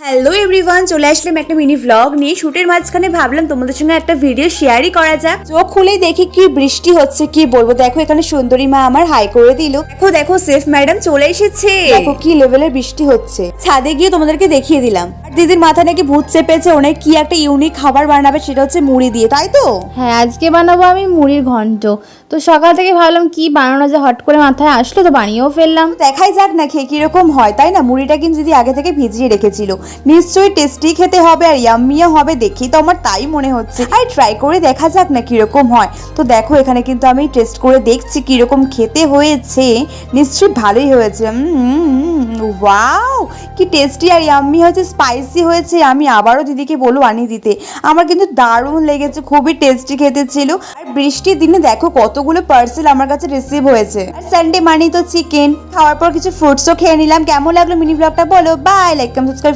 Hello everyone, চলে আসলাম একটা mini vlog নিয়ে। শুটের মাঝখানে ভাবলাম তোমাদের সঙ্গে একটা ভিডিও শেয়ারই করা যাক। চোখ খুলেই দেখি কি বৃষ্টি হচ্ছে, কি বলবো। দেখো এখানে সুন্দরী মা আমার হাই করে দিল। দেখো দেখো সেফ ম্যাডাম চলে এসেছে। দেখো কি লেভেলের বৃষ্টি হচ্ছে। ছাদে গিয়ে তোমাদেরকে দেখিয়ে দিলাম। আর দিদির মাথায় নাকি ভূত চেপেছে, ওনার কি একটা ইউনিক খাবার বানাবে, সেটা হচ্ছে মুড়ি দিয়ে, তাই তো? হ্যাঁ, আজকে বানাবো আমি মুড়ির ঘন্ট। তো সকাল থেকে ভাবলাম কি বানানো যায়, হট করে মাথায় আসলো তো বানিয়েও ফেললাম। দেখাই যাক না খেয়ে কিরকম হয়, তাই না? মুড়িটা কিন্তু দিদি আগে থেকে ভিজিয়ে রেখেছিল, নিশ্চয়ই টেস্টি খেতে হবে আর ইয়াম্মিও হবে। দেখি তো আমার তাই মনে হচ্ছে। আর ট্রাই করে দেখা যাক না কিরকম হয়। তো দেখো এখানে কিন্তু আমি টেস্ট করে দেখছি কিরকম খেতে হয়েছে। নিশ্চয়ই ভালোই হয়েছে। ওয়াও, কি টেস্টি আর ইয়াম্মি হয়েছে, স্পাইসি হয়েছে। আমি আবারও দিদিকে বলবো আনিয়ে দিতে। আমার কিন্তু দারুণ লেগেছে, খুবই টেস্টি খেতে ছিল। আর বৃষ্টির দিনে দেখো কতগুলো পার্সেল আমার কাছে রিসিভ হয়েছে। আর সানডে মানেই তো চিকেন। খাওয়ার পর কিছু ফ্রুটসও খেয়ে নিলাম। কেমন লাগলো মিনি ব্লগটা বলো। Bye, like, comment, subscribe.